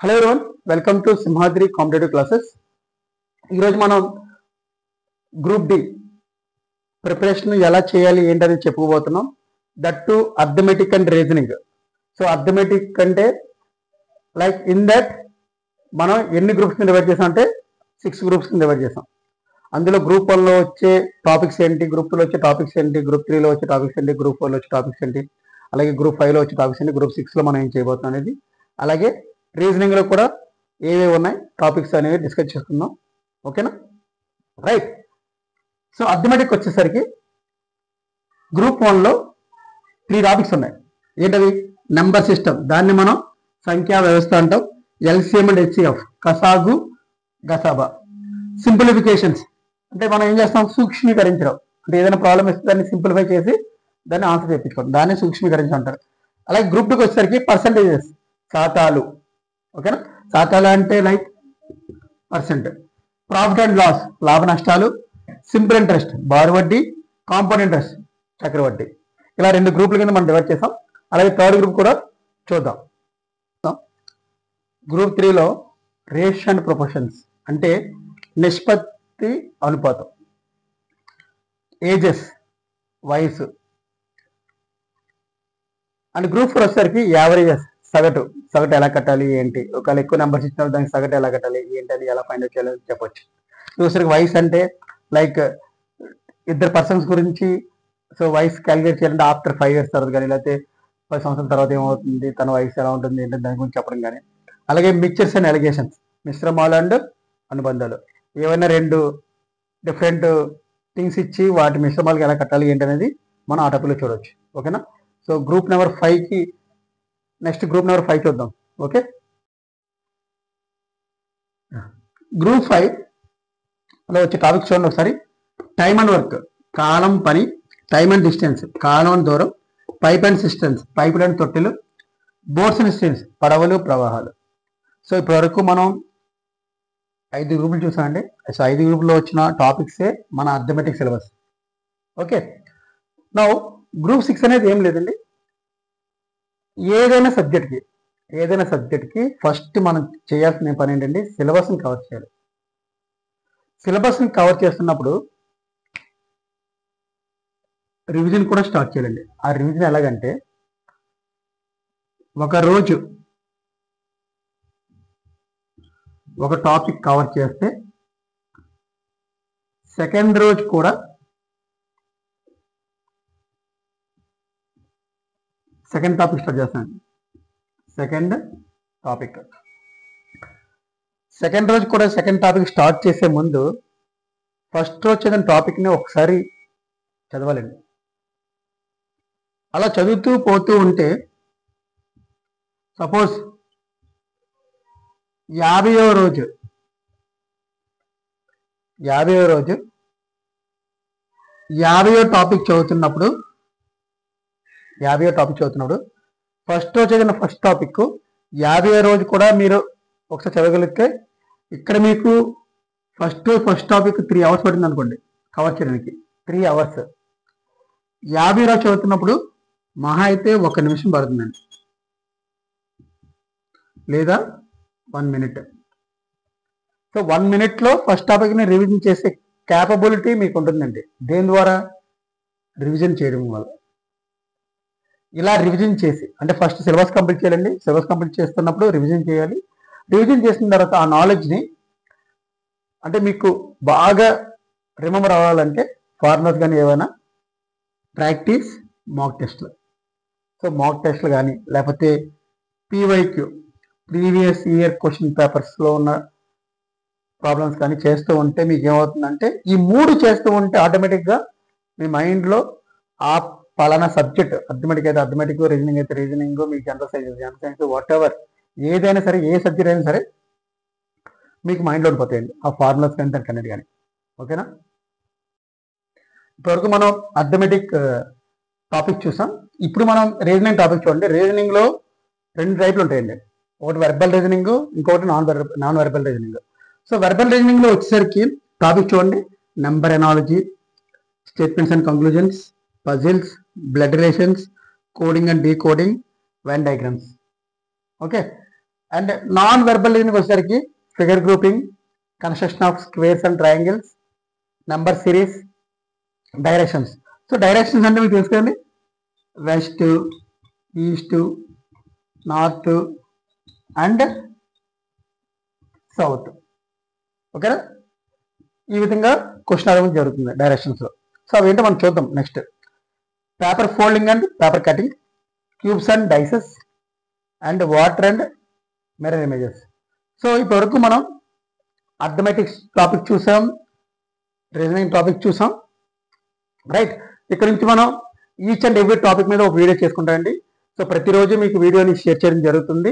Hello everyone, welcome to Simhadri competitive classes. ఈరోజు మనం group D preparation ఎలా చేయాలి ఏంటని చెప్పుకోబోతున్నాం. That two arithmetic and reasoning. So arithmetic అంటే లైక్ ఇన్ దట్ మనం ఎన్ని గ్రూప్స్ డివైడ్ చేసాం అంటే 6 గ్రూప్స్ డివైడ్ చేసాం. అందులో గ్రూప్ 1లో వచ్చే టాపిక్స్ ఏంటి, గ్రూప్ 2లో వచ్చే టాపిక్స్ ఏంటి, గ్రూప్ 3లో వచ్చే టాపిక్స్ ఏంటి, గ్రూప్ 4లో వచ్చే టాపిక్స్ ఏంటి, అలాగే గ్రూప్ 5లో వచ్చే టాపిక్స్ ఏంటి, గ్రూప్ 6లో మనం ఏం చేయబోతున్నాం అనేది, అలాగే రీజనింగ్ లో కూడా ఏవేవి ఉన్నాయి టాపిక్స్ అనేవి డిస్కస్ చేసుకుందాం. ఓకేనా, రైట్. సో అర్థమెటిక్ వచ్చేసరికి గ్రూప్ 1లో 3 టాపిక్స్ ఉన్నాయి. ఏంటవి? నెంబర్ సిస్టమ్, దాన్ని మనం సంఖ్యా వ్యవస్థ అంటాం. ఎల్సిఎం అండ్ హెచ్సిఎఫ్, కసాగు గసాబా. సింప్లిఫికేషన్స్ అంటే మనం ఏం చేస్తాం, సూక్ష్మీకరించడం. అంటే ఏదైనా ప్రాబ్లం ఇస్తే దాన్ని సింప్లిఫై చేసి దాన్ని ఆన్సర్ తెప్పించుకోవడం, దాన్ని సూక్ష్మీకరించడం అంటారు. అలాగే గ్రూప్ 2కి వచ్చేసరికి పర్సంటేజెస్, శాతాలు. ఓకేనా, శాతాలు అంటే like percent. Profit and loss, లాభ నష్టాలు. సింపుల్ ఇంట్రెస్ట్, బారు వడ్డీ. కాంపౌండ్ ఇంట్రెస్ట్, చక్రవడ్డీ. ఇలా 2 గ్రూపుల కింద మనం డివైడ్ చేసాం. అలాగే థర్డ్ గ్రూప్ కూడా చూద్దాం. గ్రూప్ 3లో రేషియో అండ్ ప్రొపోర్షన్స్ అంటే నిష్పత్తి అనుపాతం. ఏజెస్, వయసు. అండ్ గ్రూప్ 4 వచ్చేసరికి యావరేజెస్, సగటు. సగటు ఎలా కట్టాలి ఏంటి, ఒకవేళ ఎక్కువ నెంబర్స్ ఇచ్చినప్పుడు దానికి సగటు ఎలా కట్టాలి ఏంటి అని ఎలా ఫైండ్ అవుట్ చేయాలి చెప్పొచ్చు. చూసరికి వయసు అంటే లైక్ ఇద్దరు పర్సన్స్ గురించి. సో వయసు క్యాలిక్యులేట్ చేయాలంటే ఆఫ్టర్ 5 years తర్వాత కానీ, లేకపోతే 10 సంవత్సరాల తర్వాత ఏమవుతుంది, తన వయసు ఎలా ఉంటుంది ఏంటంటే దాని గురించి చెప్పడం కానీ. అలాగే మిక్చర్స్ అండ్ అలిగేషన్స్, మిశ్రమాలు అండ్ అనుబంధాలు. ఏవైనా 2 డిఫరెంట్ థింగ్స్ ఇచ్చి వాటి మిశ్రమాలకు ఎలా కట్టాలి ఏంటనేది మనం ఆ టాపిక్లో చూడవచ్చు. ఓకేనా. సో గ్రూప్ నెంబర్ 5కి నెక్స్ట్ గ్రూప్ నెంబర్ 5 చూద్దాం. ఓకే, గ్రూప్ 5లో వచ్చే టాపిక్ చూడండి ఒకసారి. టైమ్ అండ్ వర్క్, కాలం పని. Time and distance, column and దూరం. పైప్ అండ్ సిస్టమ్స్, పైపులు అండ్ తొట్టెలు. బోట్స్ అండ్ స్ట్రీమ్స్, పడవలు ప్రవాహాలు. సో ఇప్పటి వరకు మనం 5 గ్రూపులు చూసామండి. సో 5 గ్రూపుల్లో వచ్చిన టాపిక్సే మన arithmetic syllabus. Okay, now group 6 అనేది ఏం లేదండి. ఏదైనా సబ్జెక్ట్కి ఫస్ట్ మనం చేయాల్సిన పని ఏంటంటే సిలబస్ని కవర్ చేయాలి. సిలబస్ని కవర్ చేస్తున్నప్పుడు రివిజన్ కూడా స్టార్ట్ చేయాలండి. ఆ రివిజన్ ఎలాగంటే, ఒకరోజు ఒక టాపిక్ కవర్ చేస్తే సెకండ్ రోజు కూడా సెకండ్ టాపిక్ స్టార్ట్ చేస్తాను. సెకండ్ రోజు కూడా సెకండ్ టాపిక్ స్టార్ట్ చేసే ముందు ఫస్ట్ రోజు చదివిన టాపిక్ని ఒకసారి చదవాలండి. అలా చదువుతూ పోతూ ఉంటే సపోజ్ 50వ రోజు 50వ టాపిక్ చదువుతున్నప్పుడు ఫస్ట్ రోజు చదివిన ఫస్ట్ టాపిక్ 50వ రోజు కూడా మీరు ఒకసారి చదవగలిగితే ఇక్కడ మీకు ఫస్ట్ టాపిక్ 3 hours పడుతుంది అనుకోండి కవర్ చేయడానికి. 3 hours. 50 రోజు చదువుతున్నప్పుడు మహా అయితే 1 నిమిషం పడుతుందండి, లేదా 1 minute. సో 1 minute ఫస్ట్ టాపిక్ని రివిజన్ చేసే క్యాపబిలిటీ మీకు ఉంటుందండి. దేని ద్వారా? రివిజన్ చేయడం వల్ల. ఇలా రివిజన్ చేసి అంటే ఫస్ట్ సిలబస్ కంప్లీట్ చేయాలండి. సిలబస్ కంప్లీట్ చేస్తున్నప్పుడు రివిజన్ చేయాలి. రివిజన్ చేసిన తర్వాత ఆ నాలెడ్జ్ని అంటే మీకు బాగా రిమెంబర్ అవ్వాలంటే ఫార్ములాస్ కానీ ఏమైనా ప్రాక్టీస్, మాక్ టెస్ట్లు. సో మాక్ టెస్ట్లు కానీ లేకపోతే పీవైక్యూ, ప్రీవియస్ ఇయర్ క్వశ్చన్ పేపర్స్లో ఉన్న ప్రాబ్లమ్స్ కానీ చేస్తూ ఉంటే మీకు ఏమవుతుందంటే, ఈ 3 చేస్తూ ఉంటే ఆటోమేటిక్గా మీ మైండ్లో ఆ పలానా సబ్జెక్ట్, అర్థమెటిక్ అయితే అర్థమెటిక్, రీజనింగ్ అయితే రీజనింగ్, మీకు జనరల్ సైన్స్ వాట్ ఎవర్ ఏదైనా సరే, ఏ సబ్జెక్ట్ అయినా సరే మీకు మైండ్లో ఉండిపోతాయండి ఆ ఫార్ములాస్ కానీ దానికి అనేది కానీ. ఓకేనా, ఇప్పటివరకు మనం అర్థమెటిక్ టాపిక్ చూసాం. ఇప్పుడు మనం రీజనింగ్ టాపిక్ చూడండి. రీజనింగ్లో 2 టైపులు ఉంటాయండి. ఒకటి వెర్బల్ రీజనింగ్, ఇంకొకటి non verbal reasoning. So verbal రీజనింగ్లో వచ్చేసరికి టాపిక్ చూడండి. Number analogy, statements and conclusions, puzzles, blood relations, coding and decoding, Venn diagrams. Okay, and non verbal reasoning వచ్చేసరికి figure grouping, construction of squares and triangles, number series, directions. So directions అంటే మీకు తెలుసు కదండి, west, east, north and south. ఓకేనా? ఈ విధంగా question అడగడం జరుగుతుంది డైరెక్షన్స్లో. సో అవేంటో మనం చూద్దాం next. Paper folding and paper cutting, cubes and dices and water and mirror images. So ఇప్పటివరకు మనం అర్థమెటిక్స్ టాపిక్ చూసాం, రీజనింగ్ టాపిక్ చూసాం, రైట్. ఇక్కడ నుంచి మనం ఈచ్ అండ్ ఎవ్రీ టాపిక్ మీద ఒక వీడియో చేసుకుంటామండి. సో ప్రతిరోజు మీకు వీడియోని షేర్ చేయడం జరుగుతుంది.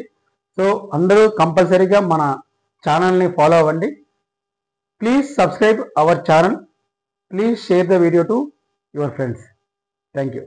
సో అందరూ కంపల్సరీగా మన ఛానల్ని ఫాలో అవ్వండి. Please subscribe our channel. Please share the video to your friends. Thank you.